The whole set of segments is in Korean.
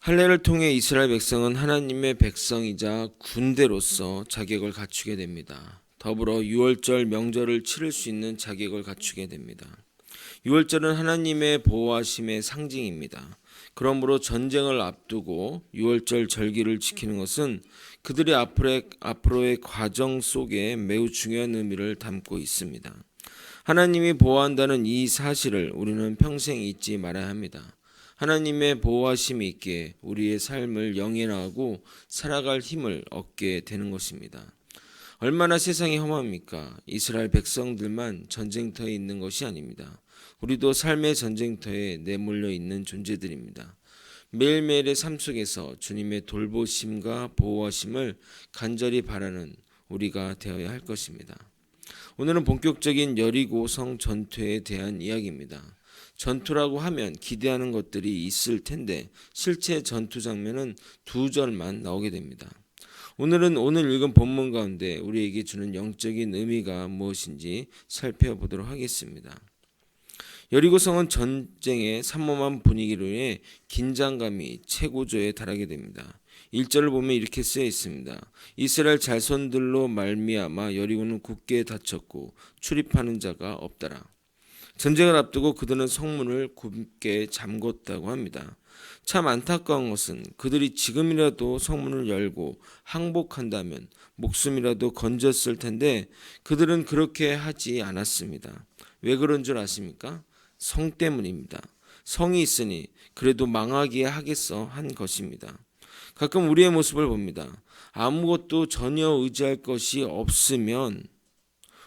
할례를 통해 이스라엘 백성은 하나님의 백성이자 군대로서 자격을 갖추게 됩니다. 더불어 유월절 명절을 치를 수 있는 자격을 갖추게 됩니다. 유월절은 하나님의 보호하심의 상징입니다. 그러므로 전쟁을 앞두고 유월절 절기를 지키는 것은 그들의 앞으로의 과정 속에 매우 중요한 의미를 담고 있습니다. 하나님이 보호한다는 이 사실을 우리는 평생 잊지 말아야 합니다. 하나님의 보호하심이 있기에 우리의 삶을 영위하고 살아갈 힘을 얻게 되는 것입니다. 얼마나 세상이 험합니까? 이스라엘 백성들만 전쟁터에 있는 것이 아닙니다. 우리도 삶의 전쟁터에 내몰려 있는 존재들입니다. 매일매일의 삶 속에서 주님의 돌보심과 보호하심을 간절히 바라는 우리가 되어야 할 것입니다. 오늘은 본격적인 여리고성 전투에 대한 이야기입니다. 전투라고 하면 기대하는 것들이 있을 텐데 실제 전투 장면은 2절만 나오게 됩니다. 오늘은 오늘 읽은 본문 가운데 우리에게 주는 영적인 의미가 무엇인지 살펴보도록 하겠습니다. 여리고성은 전쟁의 삼엄한 분위기로 인해 긴장감이 최고조에 달하게 됩니다. 1절을 보면 이렇게 쓰여 있습니다. 이스라엘 자손들로 말미암아 여리고는 굳게 닫혔고 출입하는 자가 없더라. 전쟁을 앞두고 그들은 성문을 굳게 잠궜다고 합니다. 참 안타까운 것은 그들이 지금이라도 성문을 열고 항복한다면 목숨이라도 건졌을 텐데 그들은 그렇게 하지 않았습니다. 왜 그런 줄 아십니까? 성 때문입니다. 성이 있으니 그래도 망하기야 하겠어 한 것입니다. 가끔 우리의 모습을 봅니다. 아무것도 전혀 의지할 것이 없으면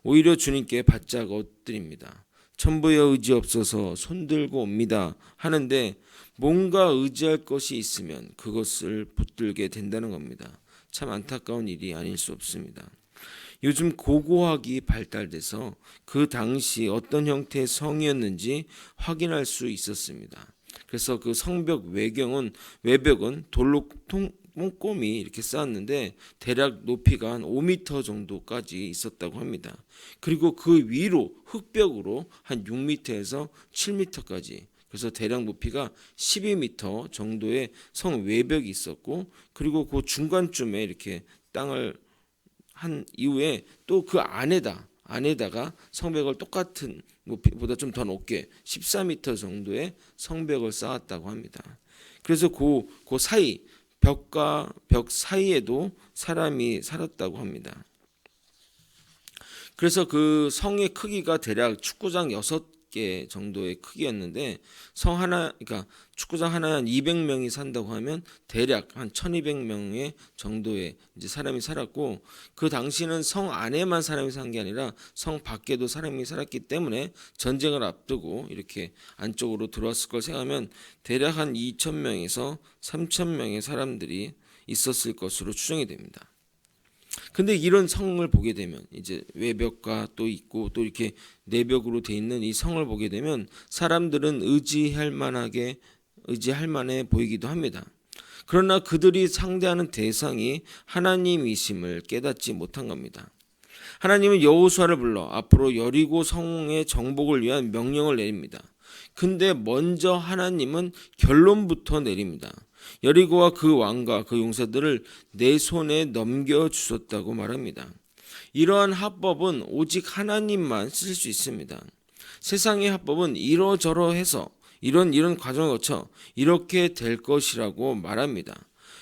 오히려 주님께 바짝 엎드립니다. 천부여 의지 없어서 손들고 옵니다 하는데 뭔가 의지할 것이 있으면 그것을 붙들게 된다는 겁니다. 참 안타까운 일이 아닐 수 없습니다. 요즘 고고학이 발달돼서 그 당시 어떤 형태의 성이었는지 확인할 수 있었습니다. 그래서 그 성벽 외벽은 돌로 꼼꼼히 이렇게 쌓았는데 대략 높이가 한 5m 정도까지 있었다고 합니다. 그리고 그 위로 흙벽으로 한 6m에서 7m까지, 그래서 대략 높이가 12m 정도의 성 외벽이 있었고, 그리고 그 중간쯤에 이렇게 땅을 한 이후에 또 그 안에다가 성벽을 똑같은 높이보다 좀 더 높게 14m 정도의 성벽을 쌓았다고 합니다. 그래서 그 사이 벽과 벽 사이에도 사람이 살았다고 합니다. 그래서 그 성의 크기가 대략 축구장 6개 정도의 크기였는데 그러니까 축구장 하나에 한 200명이 산다고 하면 대략 한 1200명의 정도의 이제 사람이 살았고, 그 당시는 성 안에만 사람이 산 게 아니라 성 밖에도 사람이 살았기 때문에 전쟁을 앞두고 이렇게 안쪽으로 들어왔을 걸 생각하면 대략 한 2000명에서 3000명의 사람들이 있었을 것으로 추정이 됩니다. 근데 이런 성을 보게 되면 이제 외벽과 또 있고 또 이렇게 내벽으로 돼 있는 이 성을 보게 되면 사람들은 의지할 만해 보이기도 합니다. 그러나 그들이 상대하는 대상이 하나님이심을 깨닫지 못한 겁니다. 하나님은 여호수아를 불러 앞으로 여리고 성의 정복을 위한 명령을 내립니다. 근데 먼저 하나님은 결론부터 내립니다. 여리고와 그 왕과 그 용사들을 내 손에 넘겨주셨다고 말합니다. 이러한 합법은 오직 하나님만 쓰실 수 있습니다. 세상의 합법은 이러저러해서 이런 과정을 거쳐 이렇게 될 것이라고 말합니다.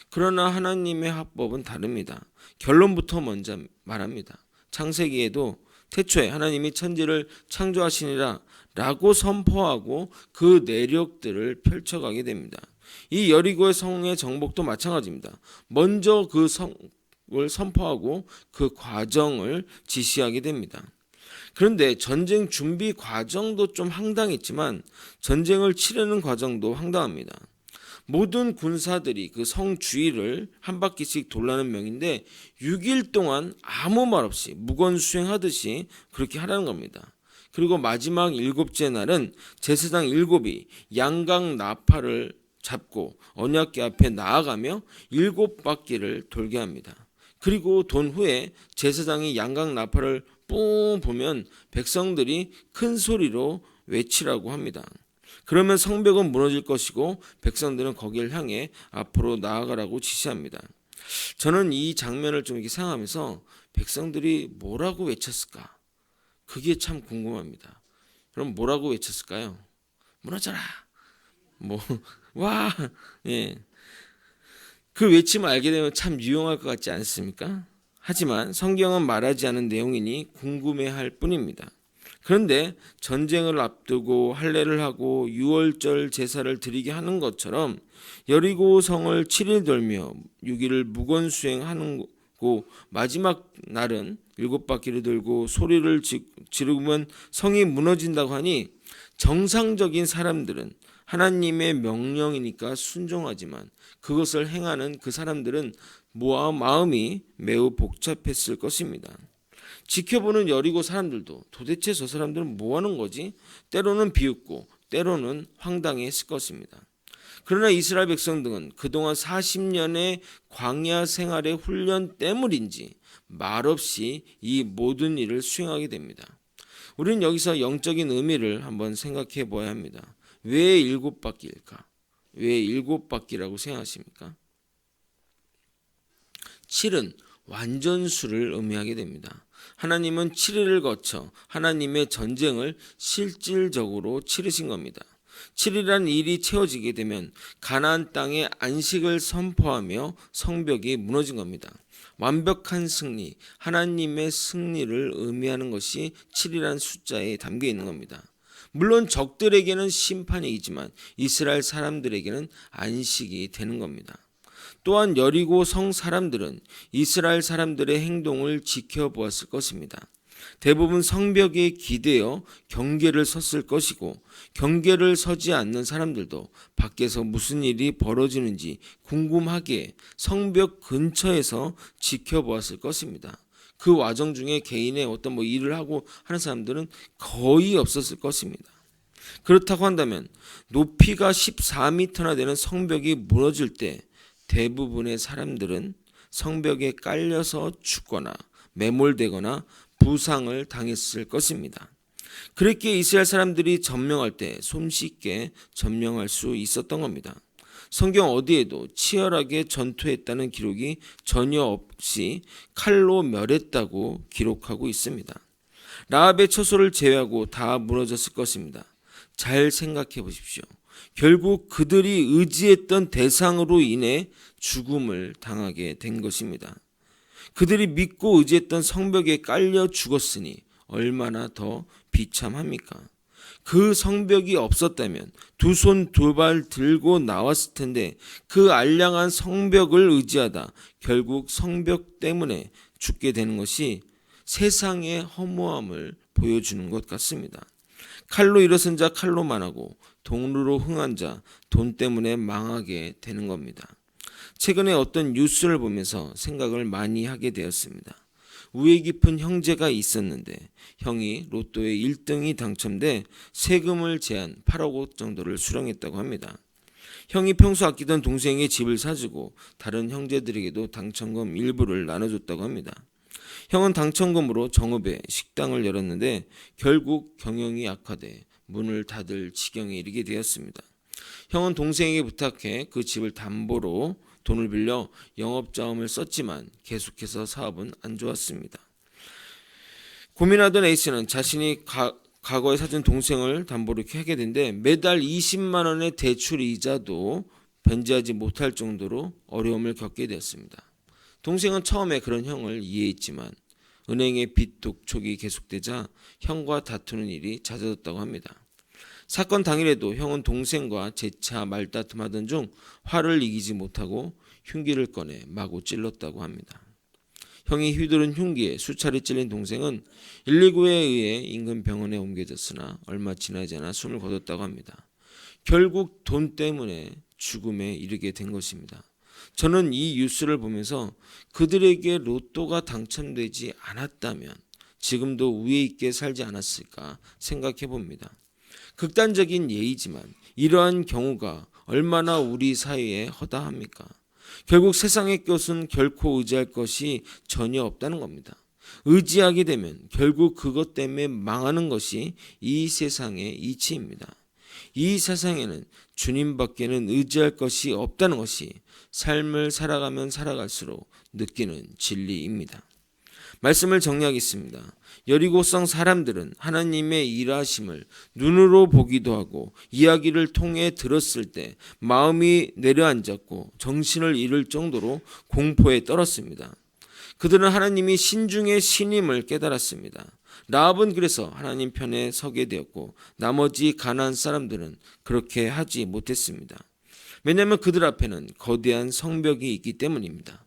그러나 하나님의 합법은 다릅니다. 결론부터 먼저 말합니다. 창세기에도 태초에 하나님이 천지를 창조하시니라 라고 선포하고 그 내력들을 펼쳐가게 됩니다. 이 여리고의 성의 정복도 마찬가지입니다. 먼저 그 성을 선포하고 그 과정을 지시하게 됩니다. 그런데 전쟁 준비 과정도 좀 황당했지만 전쟁을 치르는 과정도 황당합니다. 모든 군사들이 그 성 주위를 한 바퀴씩 돌라는 명인데 6일 동안 아무 말 없이 무건수행하듯이 그렇게 하라는 겁니다. 그리고 마지막 7째 날은 제사장 7이 양각 나팔을 잡고 언약궤 앞에 나아가며 7바퀴를 돌게 합니다. 그리고 돈 후에 제사장이 양각 나팔을 뿡 보면 백성들이 큰 소리로 외치라고 합니다. 그러면 성벽은 무너질 것이고 백성들은 거기를 향해 앞으로 나아가라고 지시합니다. 저는 이 장면을 좀 이렇게 생각하면서 백성들이 뭐라고 외쳤을까? 그게 참 궁금합니다. 그럼 뭐라고 외쳤을까요? 무너져라. 뭐 와. 예. 그 외침을 알게 되면 참 유용할 것 같지 않습니까? 하지만 성경은 말하지 않은 내용이니 궁금해할 뿐입니다. 그런데 전쟁을 앞두고 할례를 하고 유월절 제사를 드리게 하는 것처럼 여리고 성을 7일 돌며 6일을 무건수행하는 고 마지막 날은 7바퀴를 돌고 소리를 지르면 성이 무너진다고 하니 정상적인 사람들은 하나님의 명령이니까 순종하지만 그것을 행하는 그 사람들은 마음이 매우 복잡했을 것입니다. 지켜보는 여리고 사람들도 도대체 저 사람들은 뭐 하는 거지? 때로는 비웃고 때로는 황당했을 것입니다. 그러나 이스라엘 백성들은 그동안 40년의 광야 생활의 훈련 때문인지 말없이 이 모든 일을 수행하게 됩니다. 우리는 여기서 영적인 의미를 한번 생각해 보아야 합니다. 왜 7바퀴일까? 왜 7바퀴라고 생각하십니까? 7은 완전수를 의미하게 됩니다. 하나님은 7일을 거쳐 하나님의 전쟁을 실질적으로 치르신 겁니다. 7일이라는 일이 채워지게 되면 가나안 땅에 안식을 선포하며 성벽이 무너진 겁니다. 완벽한 승리, 하나님의 승리를 의미하는 것이 7이라는 숫자에 담겨 있는 겁니다. 물론 적들에게는 심판이지만 이스라엘 사람들에게는 안식이 되는 겁니다. 또한 여리고 성 사람들은 이스라엘 사람들의 행동을 지켜보았을 것입니다. 대부분 성벽에 기대어 경계를 섰을 것이고 경계를 서지 않는 사람들도 밖에서 무슨 일이 벌어지는지 궁금하게 성벽 근처에서 지켜보았을 것입니다. 그 와정 중에 개인의 어떤 일을 하고 하는 사람들은 거의 없었을 것입니다. 그렇다고 한다면 높이가 14m나 되는 성벽이 무너질 때 대부분의 사람들은 성벽에 깔려서 죽거나 매몰되거나 부상을 당했을 것입니다. 그렇게 이스라엘 사람들이 점령할 때 손쉽게 점령할 수 있었던 겁니다. 성경 어디에도 치열하게 전투했다는 기록이 전혀 없이 칼로 멸했다고 기록하고 있습니다. 라합의 처소를 제외하고 다 무너졌을 것입니다. 잘 생각해 보십시오. 결국 그들이 의지했던 대상으로 인해 죽음을 당하게 된 것입니다. 그들이 믿고 의지했던 성벽에 깔려 죽었으니 얼마나 더 비참합니까? 그 성벽이 없었다면 두 손 두 발 들고 나왔을 텐데 그 알량한 성벽을 의지하다 결국 성벽 때문에 죽게 되는 것이 세상의 허무함을 보여주는 것 같습니다. 칼로 일어선 자 칼로 만하고 돈으로 흥한 자 돈 때문에 망하게 되는 겁니다. 최근에 어떤 뉴스를 보면서 생각을 많이 하게 되었습니다. 우애 깊은 형제가 있었는데 형이 로또에 1등이 당첨돼 세금을 제한 8억 원 정도를 수령했다고 합니다. 형이 평소 아끼던 동생의 집을 사주고 다른 형제들에게도 당첨금 일부를 나눠줬다고 합니다. 형은 당첨금으로 정읍에 식당을 열었는데 결국 경영이 악화돼 문을 닫을 지경에 이르게 되었습니다. 형은 동생에게 부탁해 그 집을 담보로 돈을 빌려 영업자금을 썼지만 계속해서 사업은 안 좋았습니다. 고민하던 A씨는 자신이 과거에 사준 동생을 담보로 이렇게 하게 된데 매달 20만 원의 대출 이자도 변제하지 못할 정도로 어려움을 겪게 되었습니다. 동생은 처음에 그런 형을 이해했지만 은행의 빚 독촉이 계속되자 형과 다투는 일이 잦아졌다고 합니다. 사건 당일에도 형은 동생과 재차 말다툼하던 중 화를 이기지 못하고 흉기를 꺼내 마구 찔렀다고 합니다. 형이 휘두른 흉기에 수차례 찔린 동생은 119에 의해 인근 병원에 옮겨졌으나 얼마 지나지 않아 숨을 거뒀다고 합니다. 결국 돈 때문에 죽음에 이르게 된 것입니다. 저는 이 뉴스를 보면서 그들에게 로또가 당첨되지 않았다면 지금도 우애 있게 살지 않았을까 생각해 봅니다. 극단적인 예이지만 이러한 경우가 얼마나 우리 사회에 허다합니까? 결국 세상의 것은 결코 의지할 것이 전혀 없다는 겁니다. 의지하게 되면 결국 그것 때문에 망하는 것이 이 세상의 이치입니다. 이 세상에는 주님밖에는 의지할 것이 없다는 것이 삶을 살아가면 살아갈수록 느끼는 진리입니다. 말씀을 정리하겠습니다. 여리고성 사람들은 하나님의 일하심을 눈으로 보기도 하고 이야기를 통해 들었을 때 마음이 내려앉았고 정신을 잃을 정도로 공포에 떨었습니다. 그들은 하나님이 신중의 신임을 깨달았습니다. 라합은 그래서 하나님 편에 서게 되었고 나머지 가나안 사람들은 그렇게 하지 못했습니다. 왜냐하면 그들 앞에는 거대한 성벽이 있기 때문입니다.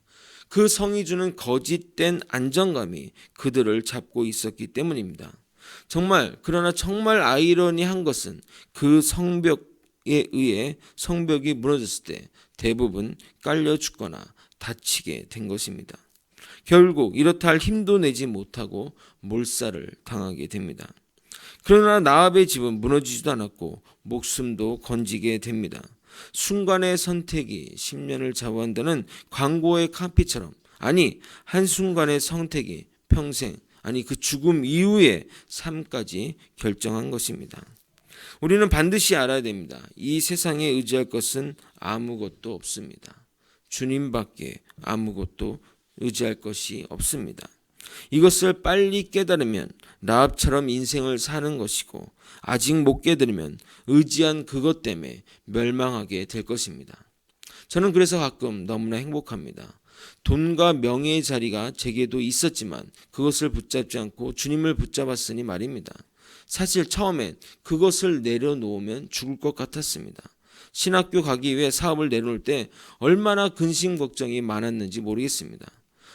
그 성이 주는 거짓된 안정감이 그들을 잡고 있었기 때문입니다. 그러나 정말 아이러니한 것은 그 성벽에 의해 성벽이 무너졌을 때 대부분 깔려 죽거나 다치게 된 것입니다. 결국 이렇다 할 힘도 내지 못하고 몰살을 당하게 됩니다. 그러나 나합의 집은 무너지지도 않았고 목숨도 건지게 됩니다. 순간의 선택이 10년을 좌우한다는 광고의 카피처럼, 한순간의 선택이 평생, 그 죽음 이후의 삶까지 결정한 것입니다. 우리는 반드시 알아야 됩니다. 이 세상에 의지할 것은 아무것도 없습니다. 주님밖에 아무것도 의지할 것이 없습니다. 이것을 빨리 깨달으면 라합처럼 인생을 사는 것이고, 아직 못 깨달으면 의지한 그것 때문에 멸망하게 될 것입니다. 저는 그래서 가끔 너무나 행복합니다. 돈과 명예의 자리가 제게도 있었지만 그것을 붙잡지 않고 주님을 붙잡았으니 말입니다. 사실 처음엔 그것을 내려놓으면 죽을 것 같았습니다. 신학교 가기 위해 사업을 내려놓을 때 얼마나 근심 걱정이 많았는지 모르겠습니다.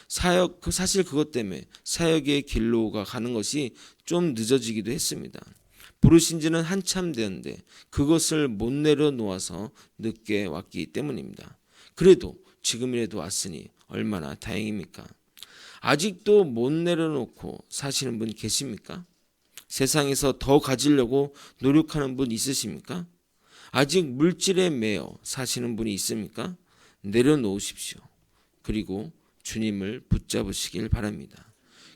사실 그것 때문에 사역의 길로 가는 것이 좀 늦어지기도 했습니다. 부르신 지는 한참 되었는데 그것을 못 내려놓아서 늦게 왔기 때문입니다. 그래도 지금이라도 왔으니 얼마나 다행입니까? 아직도 못 내려놓고 사시는 분 계십니까? 세상에서 더 가지려고 노력하는 분 있으십니까? 아직 물질에 매여 사시는 분이 있습니까? 내려놓으십시오. 그리고 주님을 붙잡으시길 바랍니다.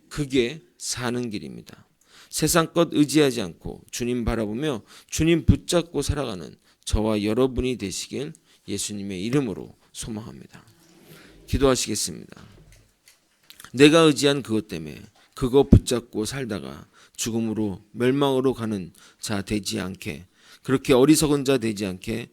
그게 사는 길입니다. 세상 것 의지하지 않고 주님 바라보며 주님 붙잡고 살아가는 저와 여러분이 되시길 예수님의 이름으로 소망합니다. 기도하시겠습니다. 내가 의지한 그것 때문에 그거 붙잡고 살다가 죽음으로 멸망으로 가는 자 되지 않게, 그렇게 어리석은 자 되지 않게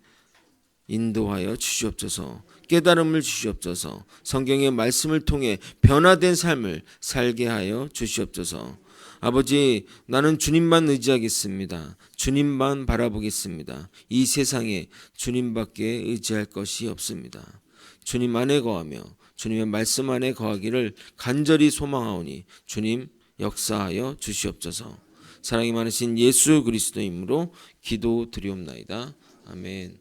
인도하여 주시옵소서. 깨달음을 주시옵소서. 성경의 말씀을 통해 변화된 삶을 살게 하여 주시옵소서. 아버지, 나는 주님만 의지하겠습니다. 주님만 바라보겠습니다. 이 세상에 주님밖에 의지할 것이 없습니다. 주님 안에 거하며 주님의 말씀 안에 거하기를 간절히 소망하오니 주님 역사하여 주시옵소서. 사랑이 많으신 예수 그리스도의 이름으로 기도드리옵나이다. 아멘.